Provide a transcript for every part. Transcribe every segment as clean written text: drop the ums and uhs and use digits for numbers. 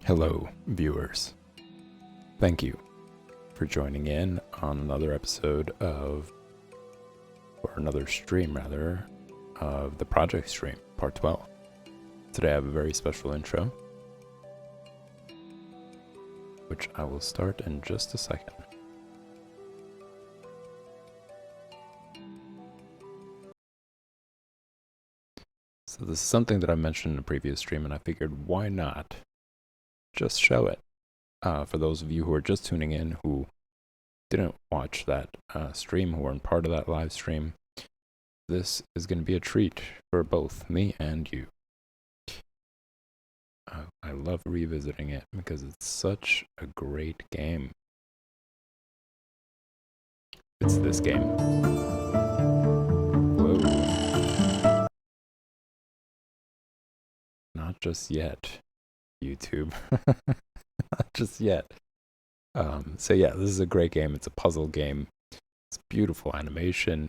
Hello, viewers. Thank you for joining in on another episode or another stream rather, of the Project Stream, Part 12. Today I have a very special intro, which I will start in just a second. So this is something that I mentioned in a previous stream, and I figured why not just show it. For those of you who are just tuning in, who didn't watch that stream, who weren't part of that live stream, this is going to be a treat for both me and you. I love revisiting it because it's such a great game. It's this game. Whoa. Not just yet, YouTube. Not just yet. So yeah, this is a great game. It's a puzzle game. It's beautiful animation,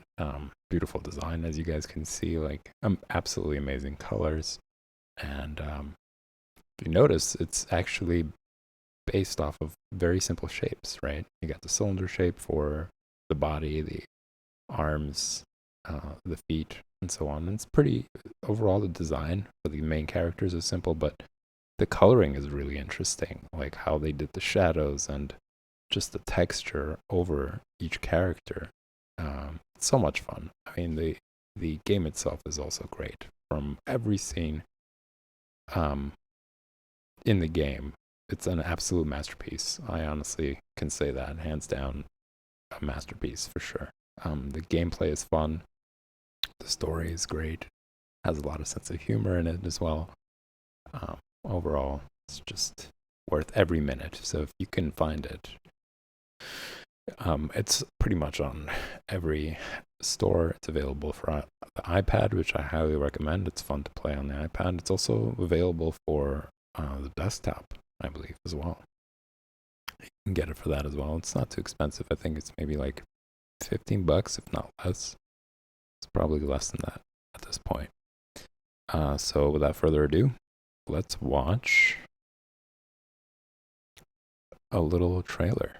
beautiful design, as you guys can see, like absolutely amazing colors. And if you notice, it's actually based off of very simple shapes, right? You got the cylinder shape for the body, the arms, the feet, and so on. And it's pretty, overall, the design for the main characters is simple, but the coloring is really interesting, like how they did the shadows and just the texture over each character. It's so much fun. I mean, the game itself is also great. From every scene in the game, it's an absolute masterpiece. I honestly can say that, hands down, a masterpiece for sure. The gameplay is fun. The story is great. Has a lot of sense of humor in it as well. Overall, it's just worth every minute. So if you can find it, it's pretty much on every store. It's available for the iPad, which I highly recommend. It's fun to play on the iPad. It's also available for the desktop, I believe, as well. You can get it for that as well. It's not too expensive. I think it's maybe like $15, if not less. It's probably less than that at this point. So without further ado, let's watch a little trailer.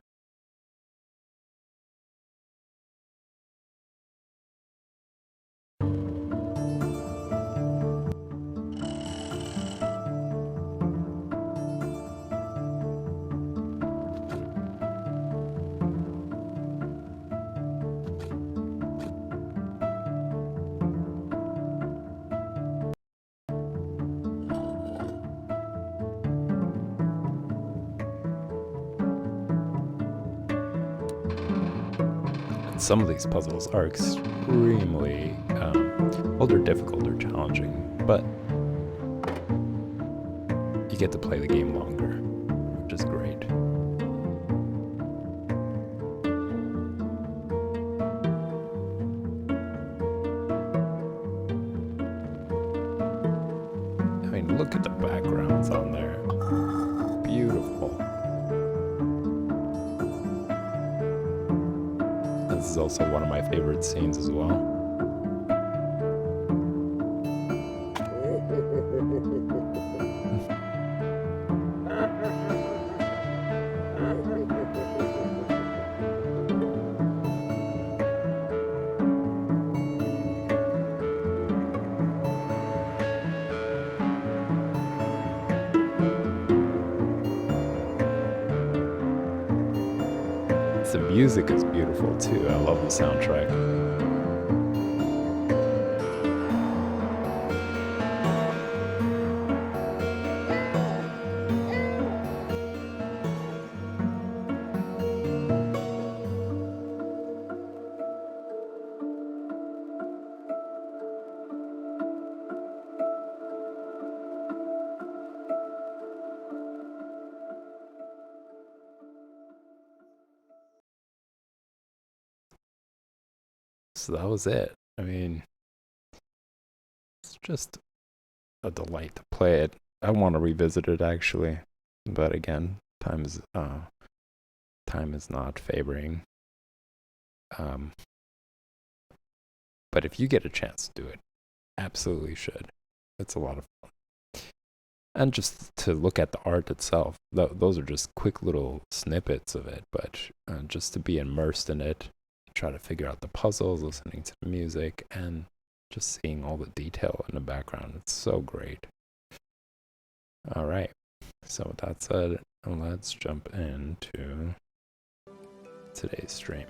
Some of these puzzles are extremely, well, they're difficult or challenging, but you get to play the game longer, which is great. I mean, look at the backgrounds on there. Beautiful. This is also one of my favorite scenes as well. The music is beautiful too. I love the soundtrack. So that was it. I mean, it's just a delight to play it. I want to revisit it actually, but again, time is not favoring. But if you get a chance to do it, absolutely should. It's a lot of fun. and just to look at the art itself. Those are just quick little snippets of it, but just to be immersed in it, try to figure out the puzzles, listening to the music, and just seeing all the detail in the background. It's so great. All right. So with that said, let's jump into today's stream.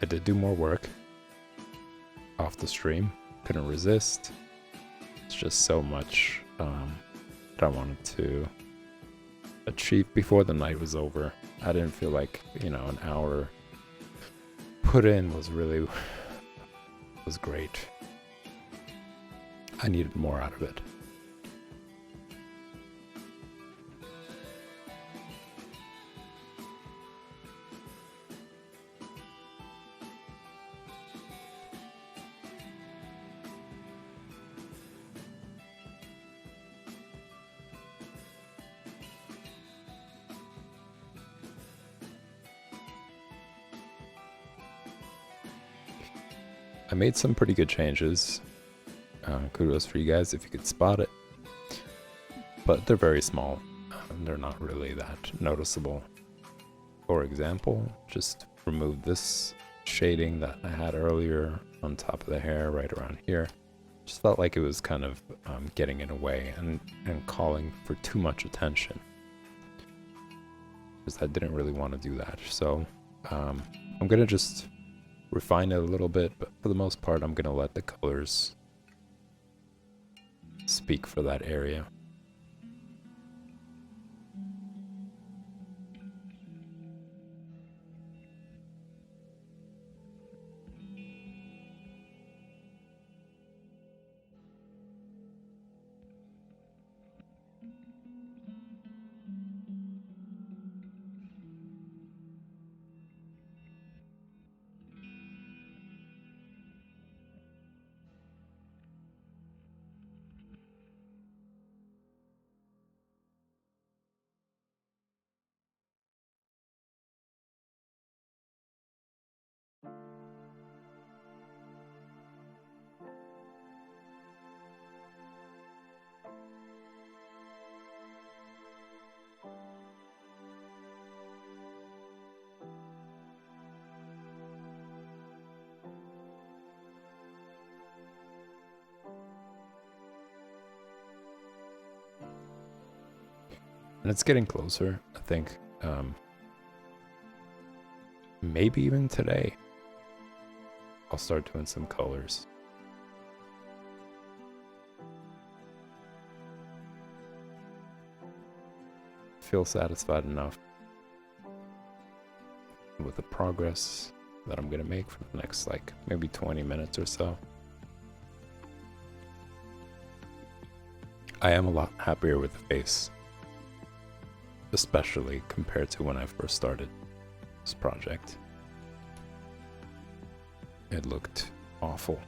I did do more work off the stream. Couldn't resist. It's just so much that I wanted to achieve before the night was over. I didn't feel like, an hour put in was great. I needed more out of it. I made some pretty good changes. Kudos for you guys if you could spot it. But they're very small. They're not really that noticeable. For example, just remove this shading that I had earlier on top of the hair right around here. Just felt like it was kind of getting in the way and calling for too much attention. Because I didn't really want to do that. So I'm going to just refine it a little bit, but for the most part, I'm going to let the colors speak for that area. And it's getting closer, I think. Maybe even today, I'll start doing some colors. Feel satisfied enough with the progress that I'm gonna make for the next, maybe 20 minutes or so. I am a lot happier with the face, especially compared to when I first started this project. It looked awful.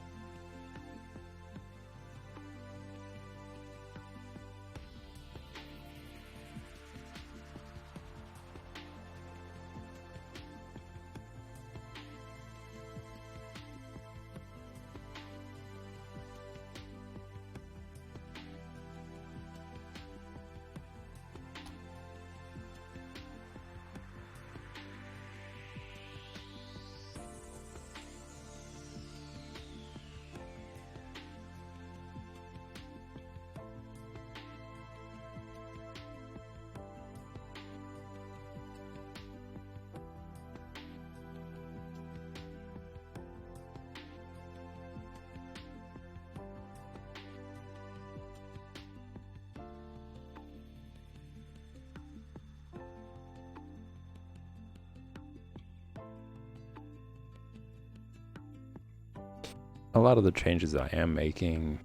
A lot of the changes I am making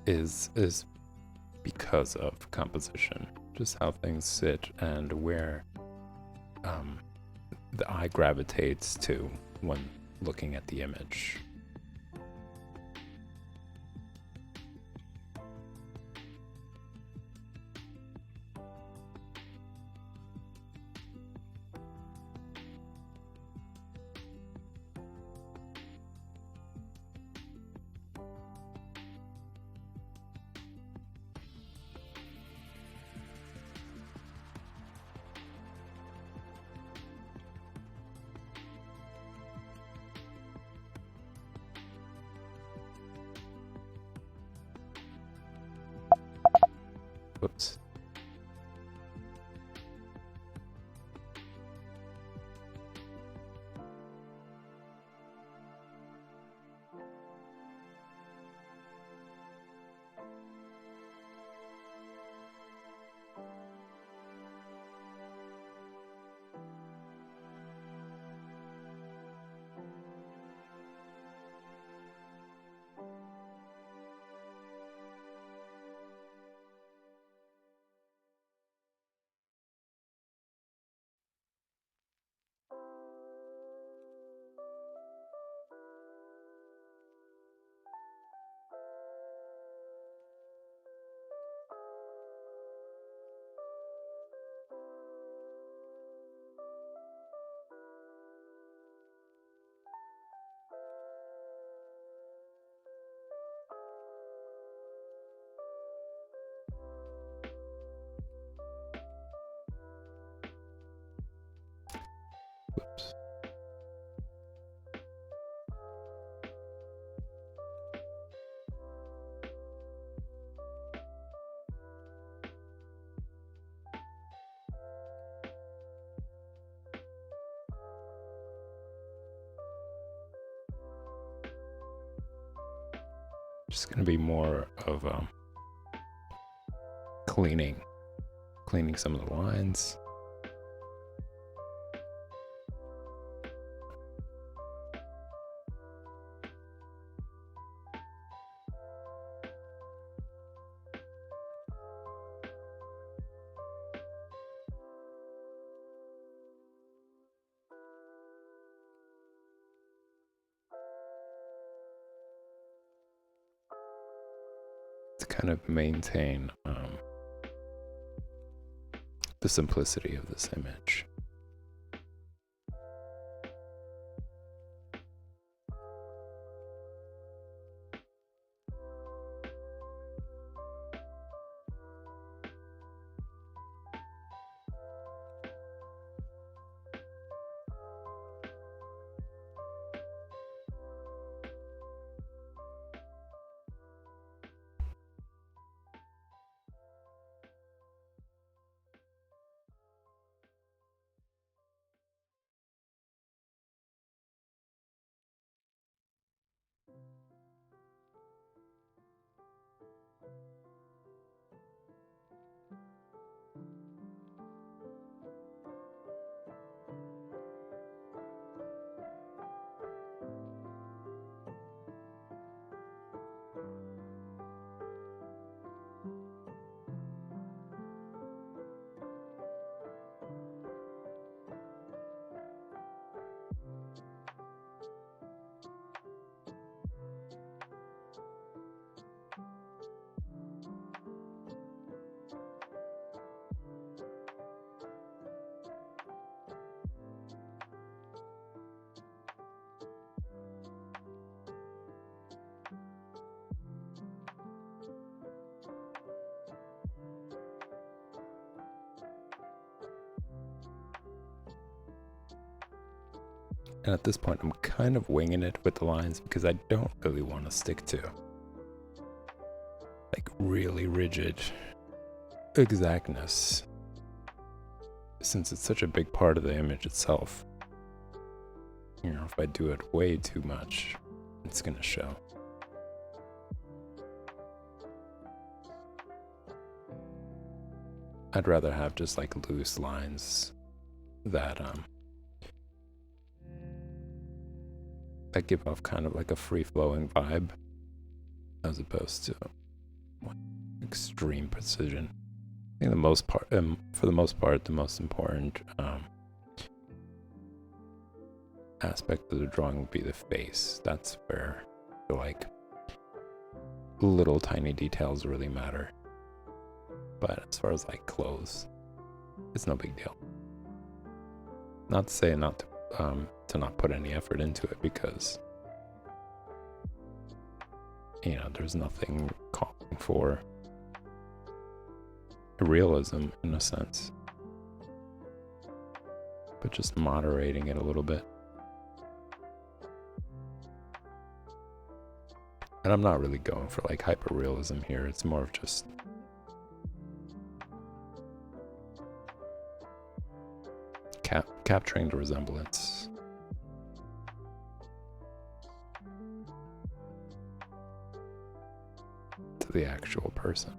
is because of composition, just how things sit and where the eye gravitates to when looking at the image. Just gonna be more of cleaning some of the lines. To kind of maintain the simplicity of this image. And at this point, I'm kind of winging it with the lines because I don't really want to stick to like really rigid exactness, since it's such a big part of the image itself. You know, if I do it way too much, it's gonna show. I'd rather have just like loose lines that that give off kind of like a free-flowing vibe, as opposed to extreme precision. I think for the most part, the most important aspect of the drawing would be the face. That's where the like little tiny details really matter. But as far as like clothes, it's no big deal. Not to say not to not put any effort into it, because you know there's nothing calling for realism in a sense, but just moderating it a little bit. And I'm not really going for like hyper realism here. It's more of just capturing the resemblance. To the actual person.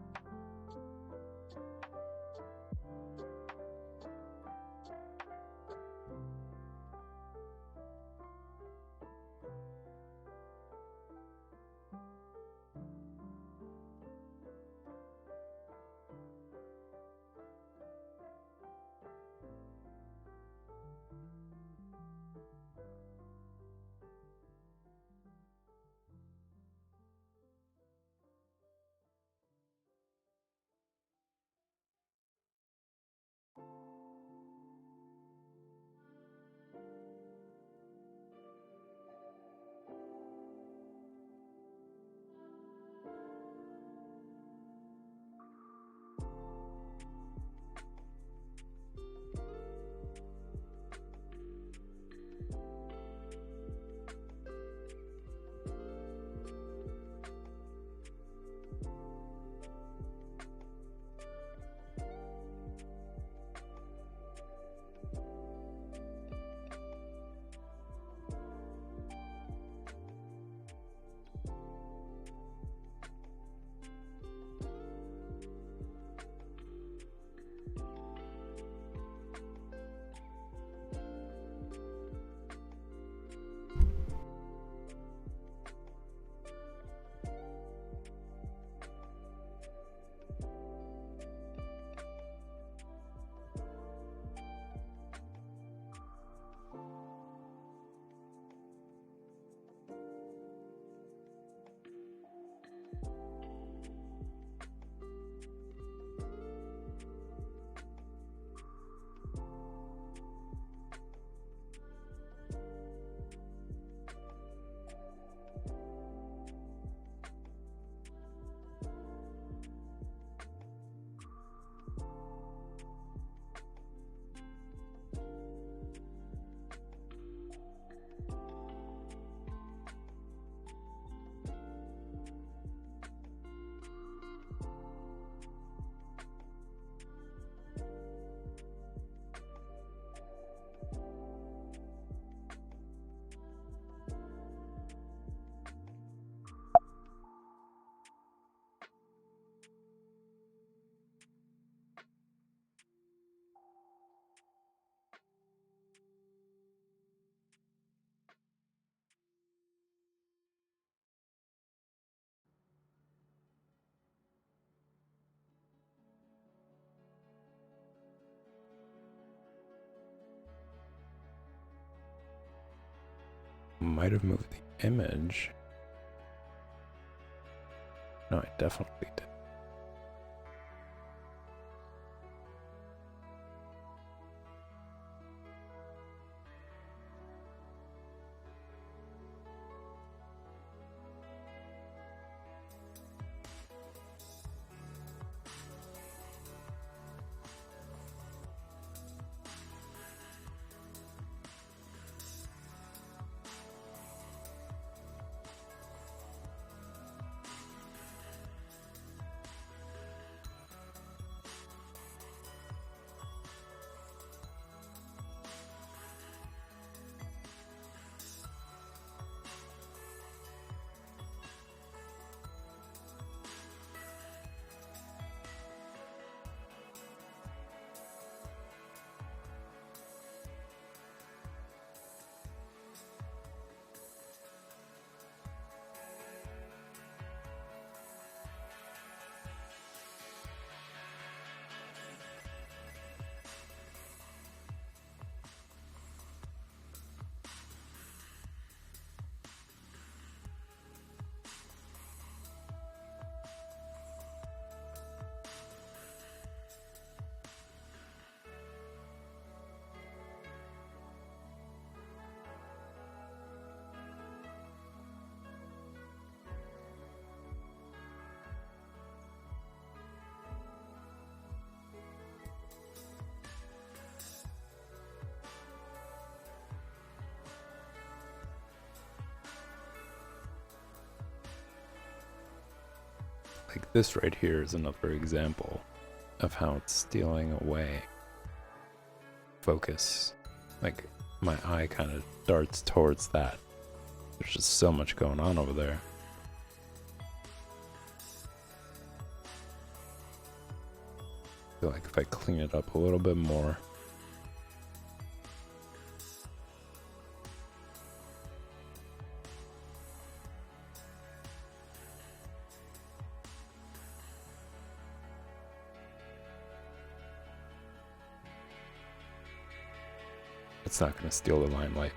might have moved the image. No, I definitely did. Like this right here is another example of how it's stealing away focus. Like my eye kind of darts towards that. There's just so much going on over there. I feel like if I clean it up a little bit more. It's not going to steal the limelight.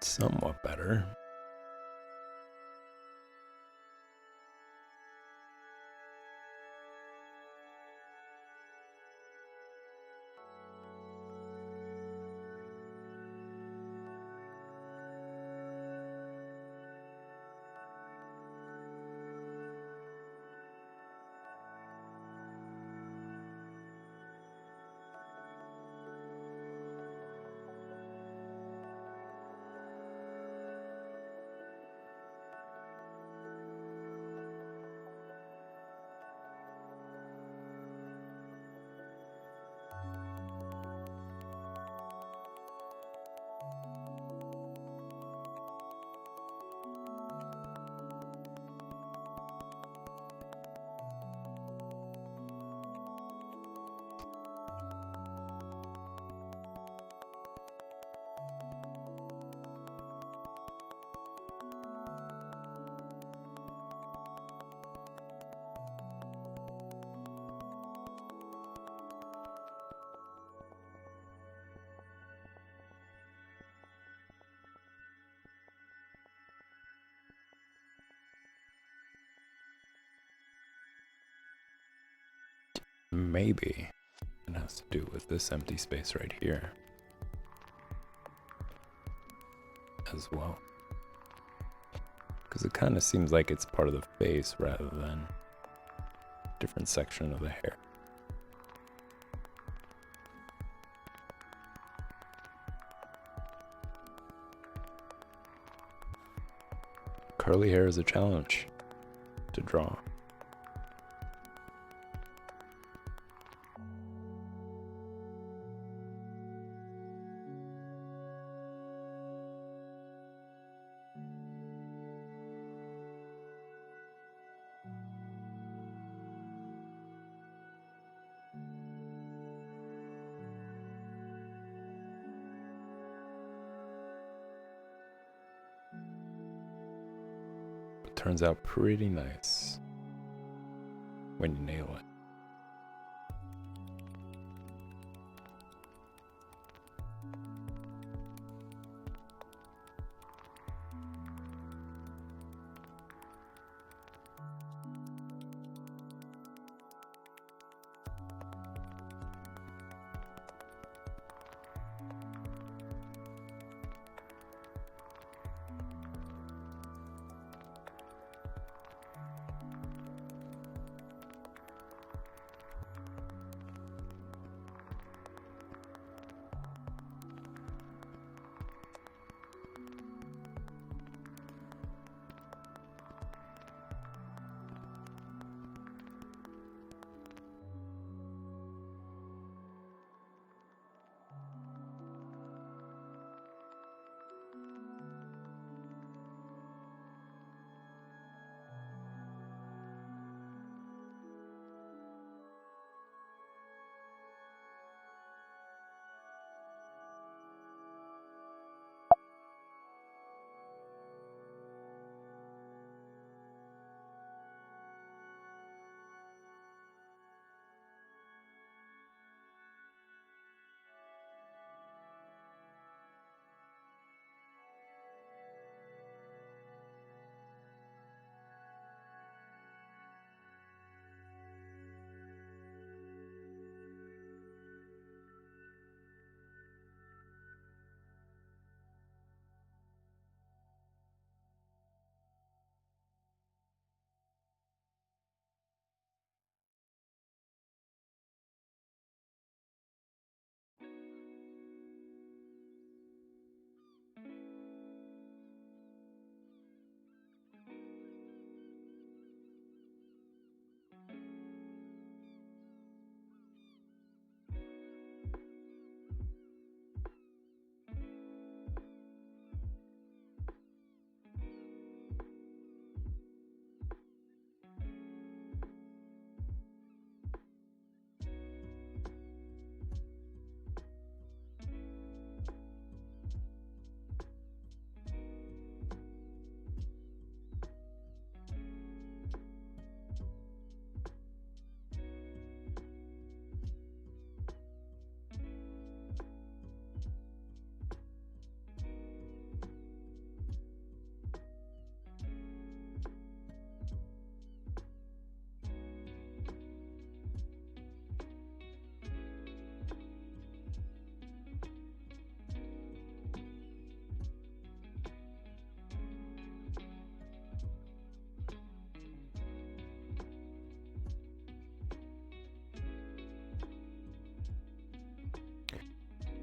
Somewhat better. maybe it has to do with this empty space right here as well. Because it kind of seems like it's part of the face rather than a different section of the hair. Curly hair is a challenge to draw. Turns out pretty nice when you nail it.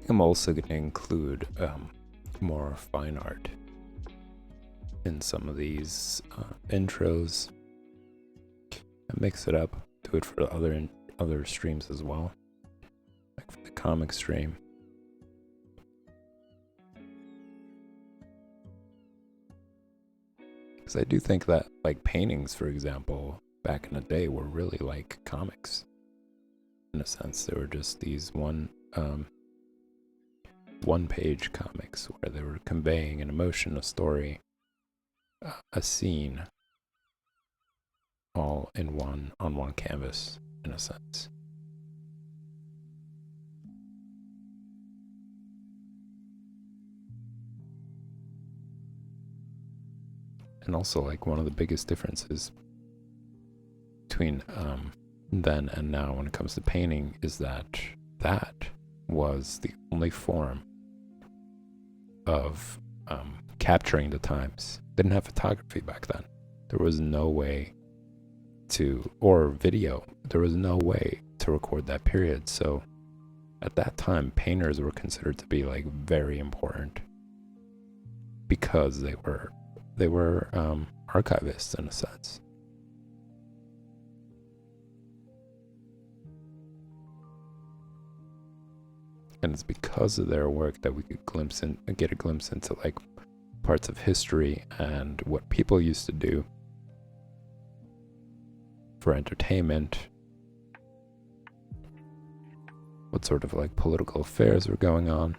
I'm also going to include more fine art in some of these intros and mix it up. Do it for other streams as well, like for the comic stream. Because I do think that, like, paintings, for example, back in the day were really like comics. In a sense, they were just these one-page comics where they were conveying an emotion, a story, a scene, all on one canvas, in a sense. And also, like, one of the biggest differences between then and now when it comes to painting is that that was the only form of capturing the times. They didn't have photography back then. There was no way to, or video, there was no way to record that period. So at that time, painters were considered to be like very important because they were archivists in a sense. And it's because of their work that we could get a glimpse into like parts of history and what people used to do for entertainment, what sort of like political affairs were going on,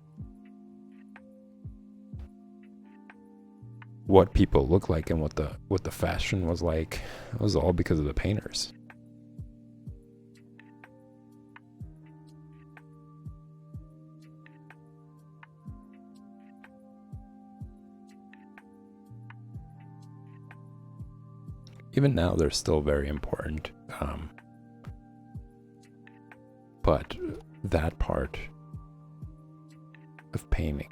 what people looked like, and what the fashion was like. It was all because of the painters. Even now, they're still very important. But that part of painting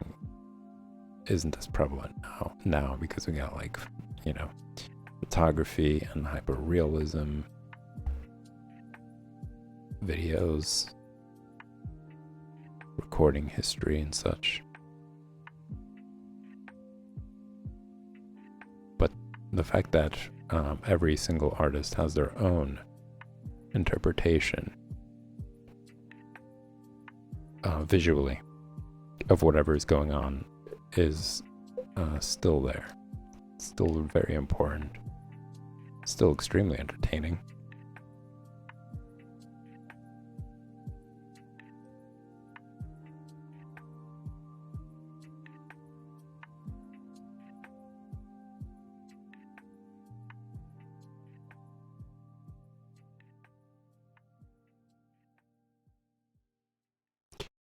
isn't as prevalent now because we got like, photography and hyperrealism, videos, recording history and such. But the fact that every single artist has their own interpretation visually of whatever is going on is still there. Still very important. Still extremely entertaining.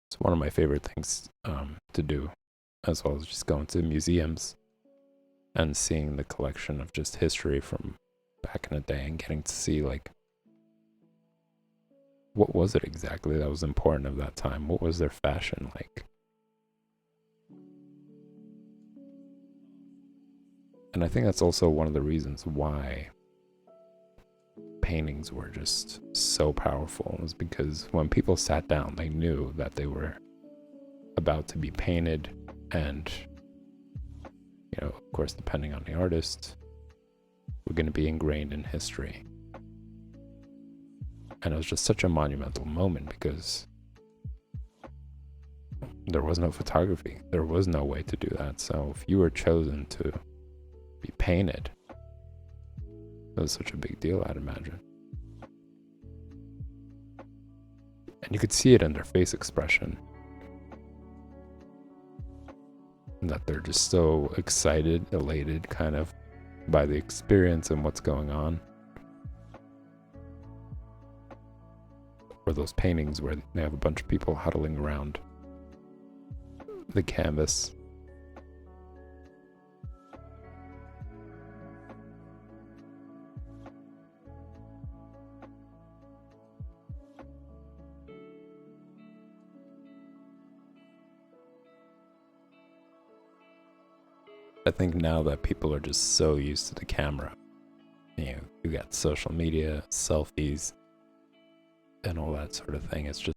It's one of my favorite things to do, as well as just going to museums and seeing the collection of just history from back in the day and getting to see like what was it exactly that was important of that time? What was their fashion like? And I think that's also one of the reasons why paintings were just so powerful, is because when people sat down, they knew that they were about to be painted, and of course, depending on the artist, we're going to be ingrained in history. And it was just such a monumental moment because there was no photography. There was no way to do that. So if you were chosen to be painted, it was such a big deal, I'd imagine. And you could see it in their face expression, that they're just so excited, elated, kind of, by the experience and what's going on. Or those paintings where they have a bunch of people huddling around the canvas. I think now that people are just so used to the camera, you got social media, selfies, and all that sort of thing. It's just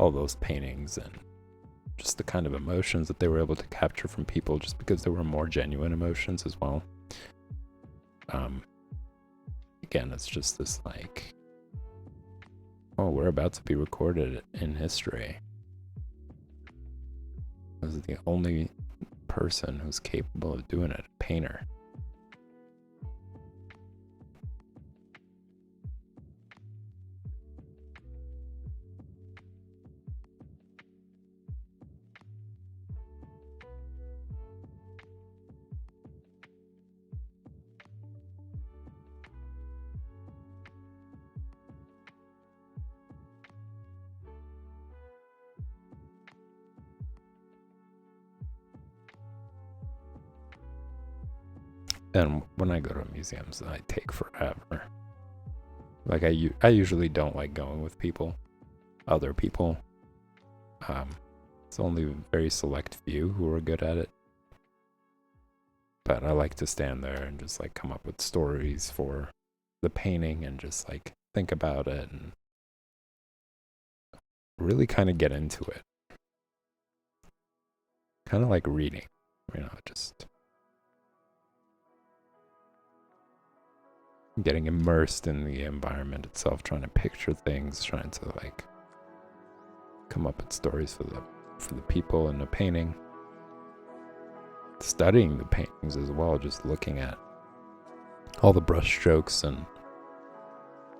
all those paintings and just the kind of emotions that they were able to capture from people, just because there were more genuine emotions as well. Again, it's just this like, oh, we're about to be recorded in history. This is the only person who's capable of doing it, a painter. And when I go to museums, I take forever. Like I usually don't like going with people, other people. It's only a very select few who are good at it. But I like to stand there and just like come up with stories for the painting and just like think about it and really kind of get into it. Kind of like reading, just getting immersed in the environment itself, trying to picture things, trying to like come up with stories for the people in the painting. Studying the paintings as well, just looking at all the brush strokes and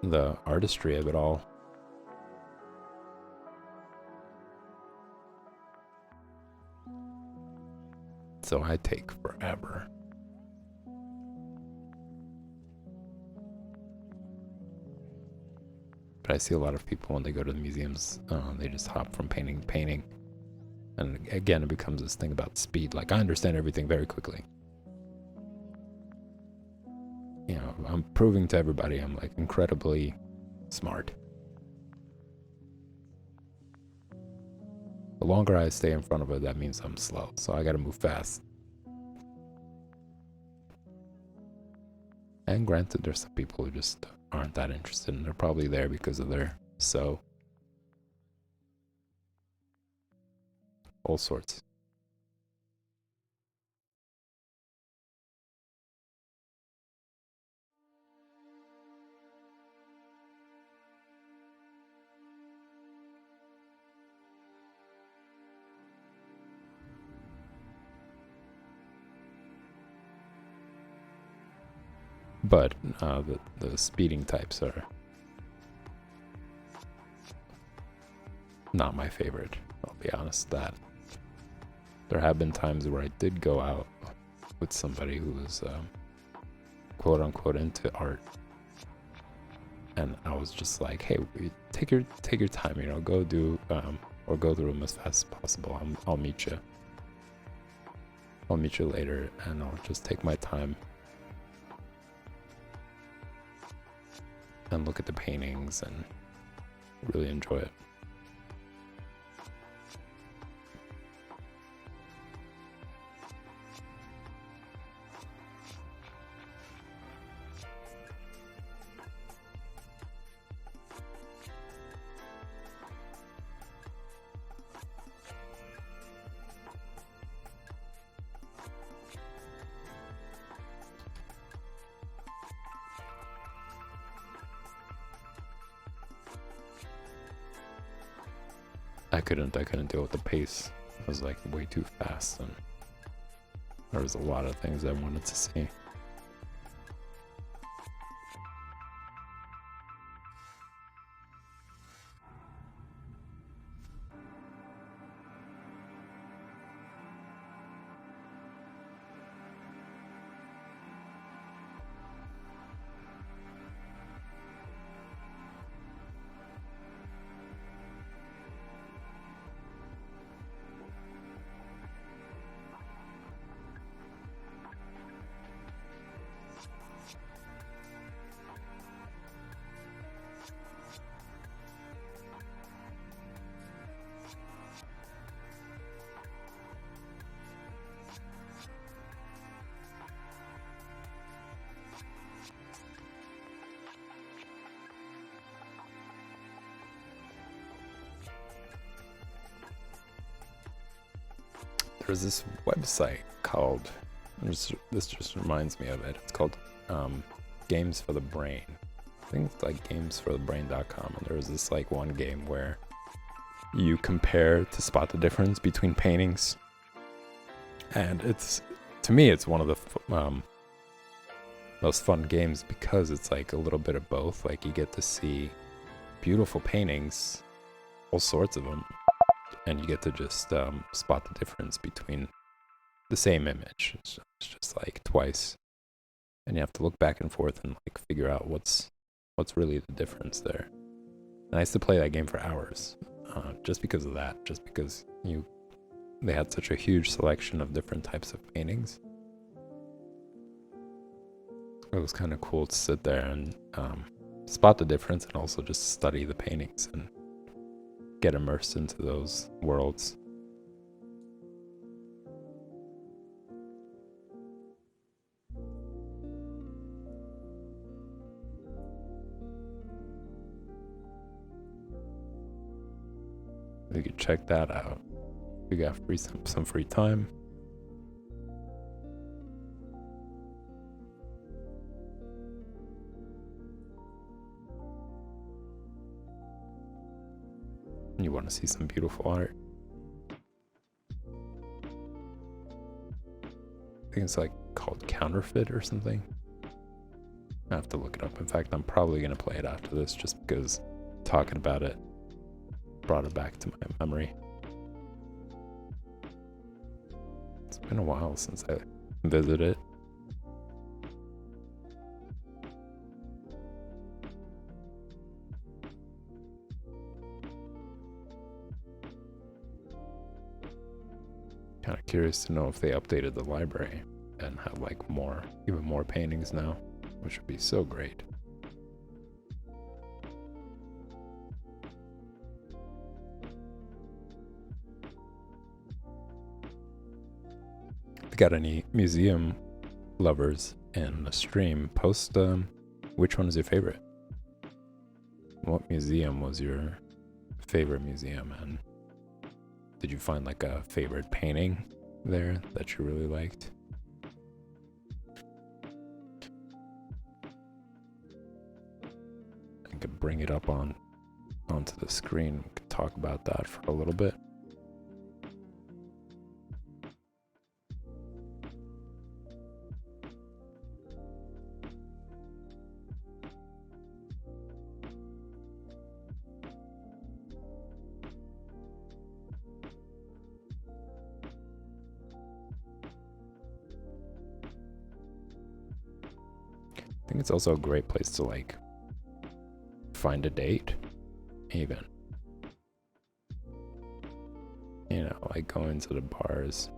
the artistry of it all. So I take forever. But I see a lot of people when they go to the museums, they just hop from painting to painting. And again, it becomes this thing about speed. Like, I understand everything very quickly. I'm proving to everybody I'm like incredibly smart. The longer I stay in front of it, that means I'm slow. So I gotta move fast. And granted, there's some people who just aren't that interested, and they're probably there because of their all sorts. But the speeding types are not my favorite. I'll be honest. That there have been times where I did go out with somebody who was quote unquote into art, and I was just like, hey, take your time, go do or go through them as fast as possible. I'll meet you. I'll meet you later, and I'll just take my time and look at the paintings and really enjoy it. I couldn't deal with the pace. It was like way too fast, and there was a lot of things I wanted to see. there's this website called, this just reminds me of it. It's called Games for the Brain. I think it's like gamesforthebrain.com, and there was this like one game where you compare to spot the difference between paintings, and it's, to me, it's one of the most fun games because it's like a little bit of both. Like you get to see beautiful paintings, all sorts of them, and you get to just spot the difference between the same image. It's just like twice, and you have to look back and forth and like figure out what's really the difference there. And I used to play that game for hours, just because of that. Just because they had such a huge selection of different types of paintings. It was kind of cool to sit there and spot the difference, and also just study the paintings and get immersed into those worlds. You could check that out. You got some free time. You want to see some beautiful art. I think it's like called Counterfeit or something. I have to look it up. In fact, I'm probably going to play it after this just because talking about it brought it back to my memory. It's been a while since I visited it. Kind of curious to know if they updated the library and have like even more paintings now, which would be so great. If you got any museum lovers in the stream, post which one is your favorite? What museum was your favorite museum, and did you find like a favorite painting there that you really liked? I could bring it up onto the screen. We could talk about that for a little bit. I think it's also a great place to like find a date, even. You know, like going to the bars,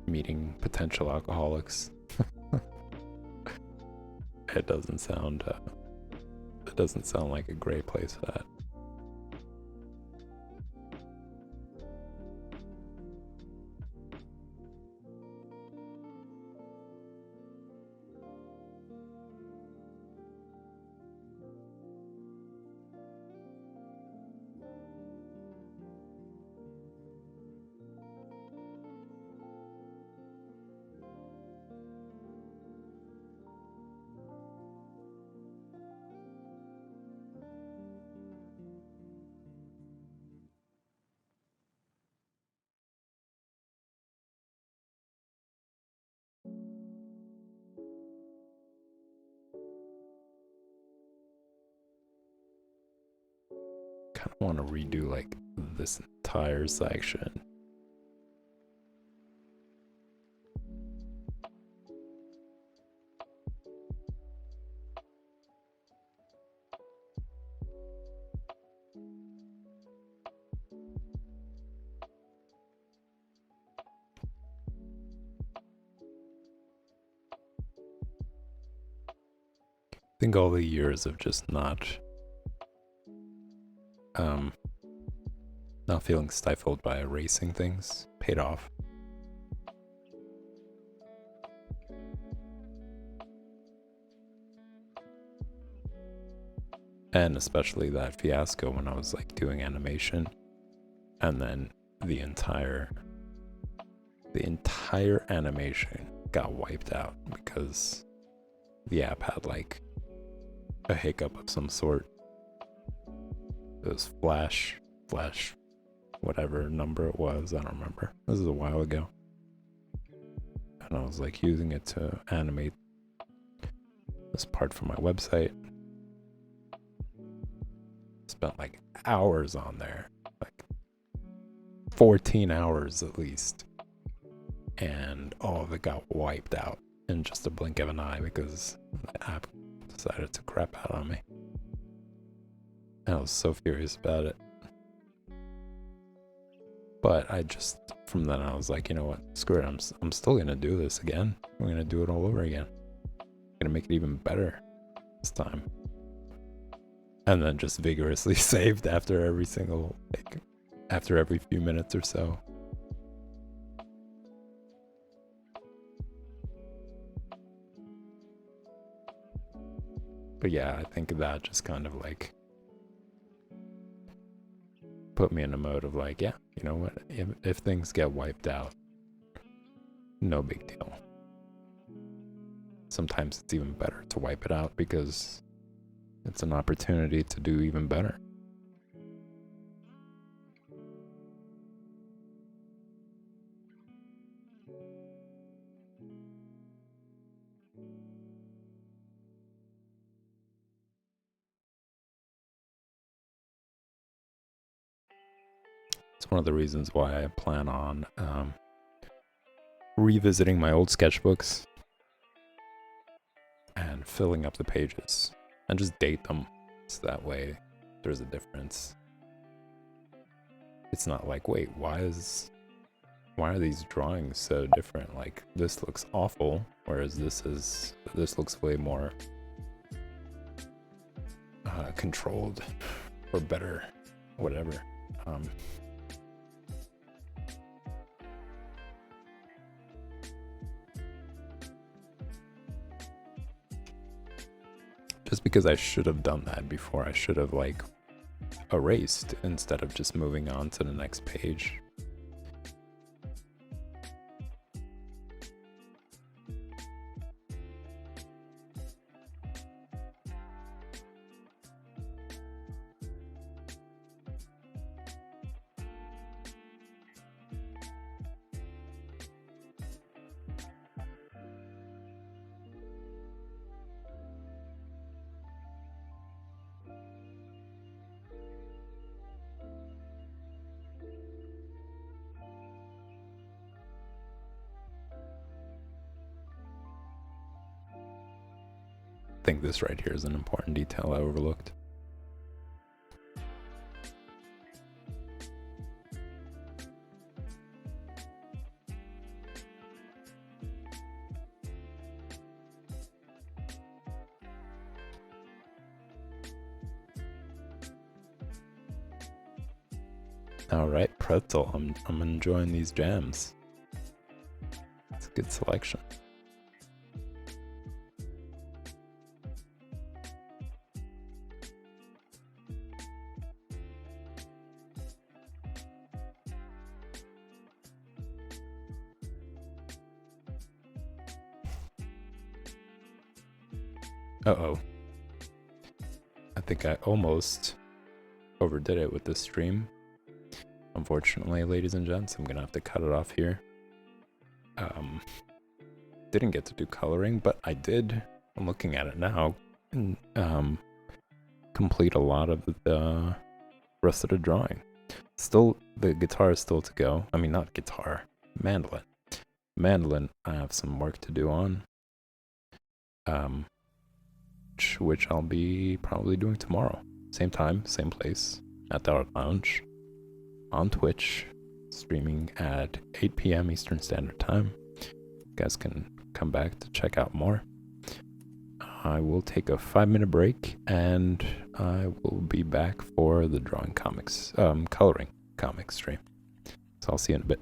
meeting potential alcoholics. It doesn't sound like a great place for that. Kind of want to redo like this entire section. I think all the years of just not feeling stifled by erasing things paid off. And especially that fiasco when I was like doing animation, and then the entire animation got wiped out because the app had like a hiccup of some sort. It was flash, whatever number it was, I don't remember. This is a while ago. And I was like using it to animate this part for my website. Spent like hours on there, like 14 hours at least. And all of it got wiped out in just a blink of an eye because the app decided to crap out on me. And I was so furious about it. But I just, from then I was like, you know what, screw it, I'm still gonna do this again. I'm gonna do it all over again. I'm gonna make it even better this time. And then just vigorously saved after every single, like, after every few minutes or so. But yeah, I think that just kind of like put me in a mode of like, yeah, you know what, if things get wiped out, no big deal. Sometimes it's even better to wipe it out because it's an opportunity to do even better. It's one of the reasons why I plan on revisiting my old sketchbooks and filling up the pages and just date them, so that way there's a difference. It's not like, wait, why are these drawings so different? Like, this looks awful, whereas this looks way more controlled or better, whatever. Just because I should have done that before, I should have like erased instead of just moving on to the next page. I think this right here is an important detail I overlooked. All right, Pretzel, I'm enjoying these jams. It's a good selection. Uh-oh. I think I almost overdid it with this stream. Unfortunately, ladies and gents, I'm gonna have to cut it off here. Didn't get to do coloring, but I did, I'm looking at it now, and complete a lot of the rest of the drawing. Still, the guitar is still to go. I mean, not guitar, mandolin. Mandolin, I have some work to do on. Which I'll be probably doing tomorrow. Same time, same place, at the Art Lounge, on Twitch, streaming at 8 p.m. Eastern Standard Time. You guys can come back to check out more. I will take a 5-minute break, and I will be back for the drawing comics, coloring comics stream. So I'll see you in a bit.